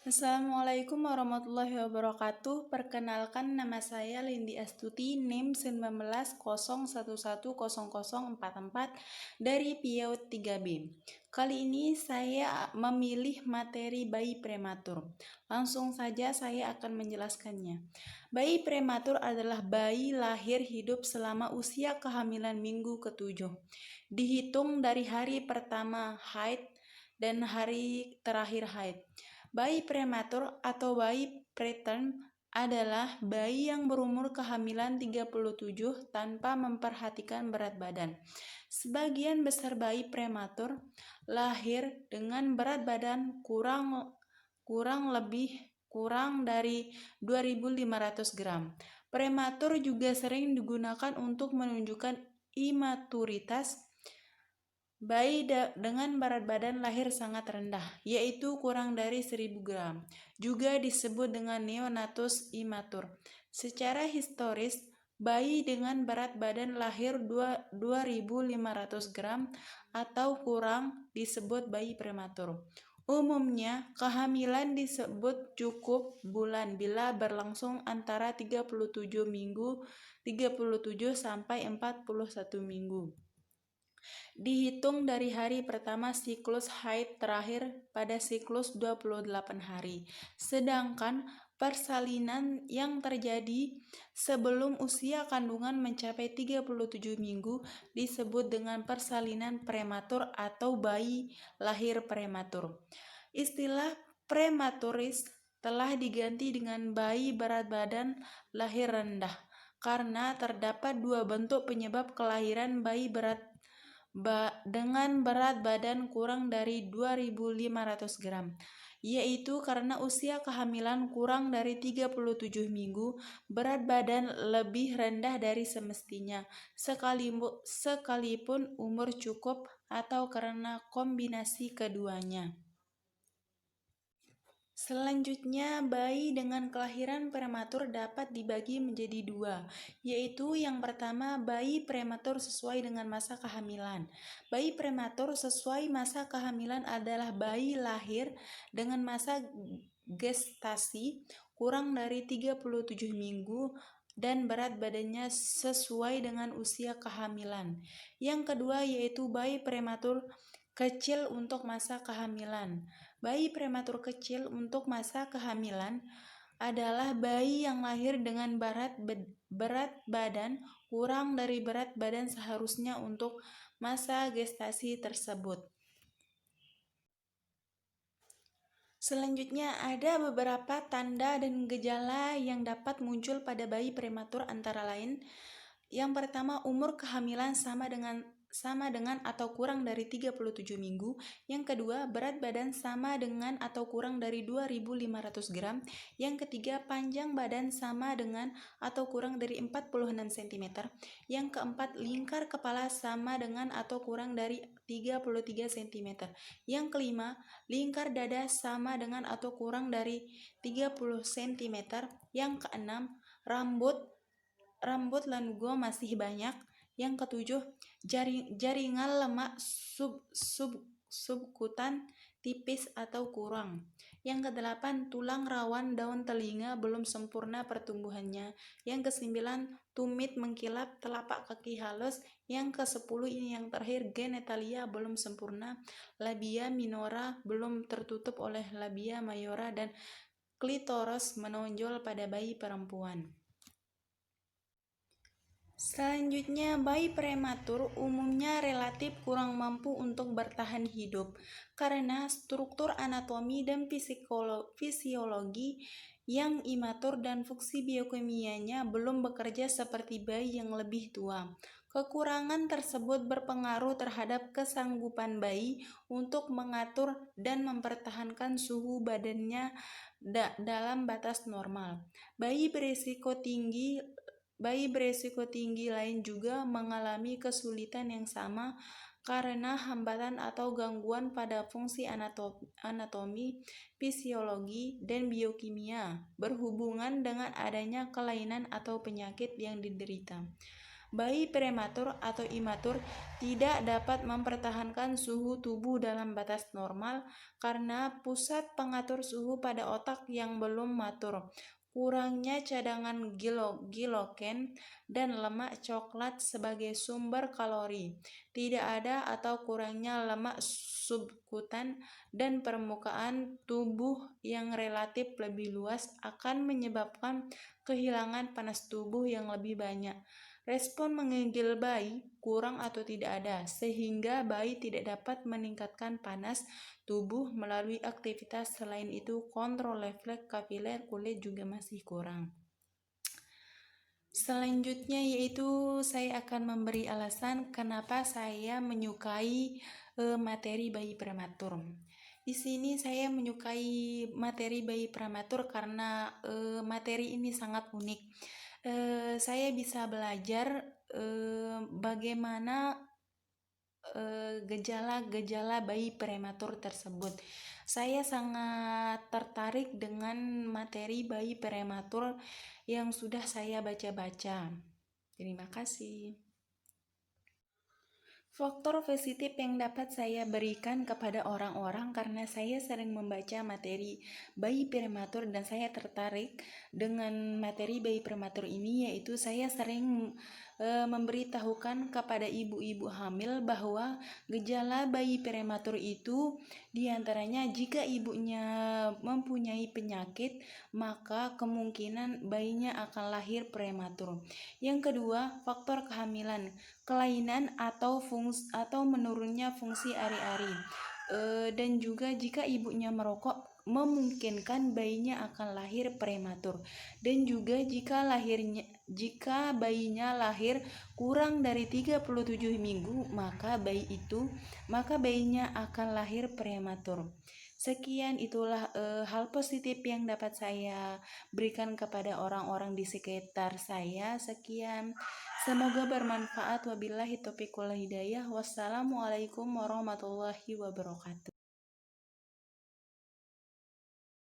Assalamualaikum warahmatullahi wabarakatuh. Perkenalkan, nama saya Lindi Astuti, NIM 1901110044 dari PIAUD 3B. Kali ini saya memilih materi bayi prematur. Langsung saja saya akan menjelaskannya. Bayi prematur adalah bayi lahir hidup selama usia kehamilan minggu ke-7. Dihitung dari hari pertama haid dan hari terakhir haid. Bayi prematur atau bayi preterm adalah bayi yang berumur kehamilan 37 tanpa memperhatikan berat badan. Sebagian besar bayi prematur lahir dengan berat badan kurang dari 2.500 gram. Prematur juga sering digunakan untuk menunjukkan imaturitas bayi dengan berat badan lahir sangat rendah, yaitu kurang dari 1.000 gram, juga disebut dengan neonatus imatur. Secara historis, bayi dengan berat badan lahir 2.500 gram atau kurang disebut bayi prematur. Umumnya, kehamilan disebut cukup bulan bila berlangsung antara 37 sampai 41 minggu. Dihitung dari hari pertama siklus haid terakhir pada siklus 28 hari. Sedangkan persalinan yang terjadi sebelum usia kandungan mencapai 37 minggu disebut dengan persalinan prematur atau bayi lahir prematur. Istilah prematuris telah diganti dengan bayi berat badan lahir rendah karena terdapat dua bentuk penyebab kelahiran bayi dengan berat badan kurang dari 2.500 gram, yaitu karena usia kehamilan kurang dari 37 minggu, berat badan lebih rendah dari semestinya, sekalipun umur cukup atau karena kombinasi keduanya. Selanjutnya, bayi dengan kelahiran prematur dapat dibagi menjadi dua, yaitu yang pertama, bayi prematur sesuai dengan masa kehamilan. Bayi prematur sesuai masa kehamilan adalah bayi lahir dengan masa gestasi kurang dari 37 minggu dan berat badannya sesuai dengan usia kehamilan. Yang kedua yaitu bayi prematur kecil untuk masa kehamilan. Bayi prematur kecil untuk masa kehamilan adalah bayi yang lahir dengan berat badan kurang dari berat badan seharusnya untuk masa gestasi tersebut. Selanjutnya, ada beberapa tanda dan gejala yang dapat muncul pada bayi prematur, antara lain: yang pertama, umur kehamilan sama dengan atau kurang dari 37 minggu. Yang kedua, berat badan sama dengan atau kurang dari 2.500 gram. Yang ketiga, panjang badan sama dengan atau kurang dari 46 cm. Yang keempat, lingkar kepala sama dengan atau kurang dari 33 cm. Yang kelima, lingkar dada sama dengan atau kurang dari 30 cm. Yang keenam, rambut lanugo masih banyak. Yang ketujuh, jaringan lemak subkutan tipis atau kurang. Yang kedelapan, tulang rawan daun telinga belum sempurna pertumbuhannya. Yang kesembilan, tumit mengkilap, telapak kaki halus. Yang kesepuluh, ini yang terakhir, genitalia belum sempurna, labia minora belum tertutup oleh labia mayora, dan klitoris menonjol pada bayi perempuan. Selanjutnya, bayi prematur umumnya relatif kurang mampu untuk bertahan hidup karena struktur anatomi dan fisiologi yang imatur dan fungsi biokimianya belum bekerja seperti bayi yang lebih tua. Kekurangan tersebut berpengaruh terhadap kesanggupan bayi untuk mengatur dan mempertahankan suhu badannya dalam batas normal. Bayi berisiko tinggi lain juga mengalami kesulitan yang sama karena hambatan atau gangguan pada fungsi anatomi, fisiologi, dan biokimia berhubungan dengan adanya kelainan atau penyakit yang diderita. Bayi prematur atau imatur tidak dapat mempertahankan suhu tubuh dalam batas normal karena pusat pengatur suhu pada otak yang belum matur, kurangnya cadangan gilogen dan lemak coklat sebagai sumber kalori, tidak ada atau kurangnya lemak subkutan, dan permukaan tubuh yang relatif lebih luas akan menyebabkan kehilangan panas tubuh yang lebih banyak. Respon menggigil bayi kurang atau tidak ada, sehingga bayi tidak dapat meningkatkan panas tubuh melalui aktivitas. Selain itu, kontrol refleks kapiler kulit juga masih kurang. Selanjutnya yaitu saya akan memberi alasan kenapa saya menyukai materi bayi prematur. Di sini saya menyukai materi bayi prematur karena materi ini sangat unik. Saya bisa belajar bagaimana gejala-gejala bayi prematur tersebut. Saya sangat tertarik dengan materi bayi prematur yang sudah saya baca-baca. Terima kasih. Faktor positif yang dapat saya berikan kepada orang-orang karena saya sering membaca materi bayi prematur dan saya tertarik dengan materi bayi prematur ini, yaitu saya sering memberitahukan kepada ibu-ibu hamil bahwa gejala bayi prematur itu diantaranya jika ibunya mempunyai penyakit, maka kemungkinan bayinya akan lahir prematur. Yang kedua, faktor kehamilan, kelainan atau menurunnya fungsi ari-ari, dan juga jika ibunya merokok memungkinkan bayinya akan lahir prematur, dan juga jika bayinya lahir kurang dari 37 minggu maka bayinya akan lahir prematur. Sekian, itulah hal positif yang dapat saya berikan kepada orang-orang di sekitar saya. Sekian, semoga bermanfaat. Wabillahi taufiq wal hidayah. Wassalamualaikum warahmatullahi wabarakatuh.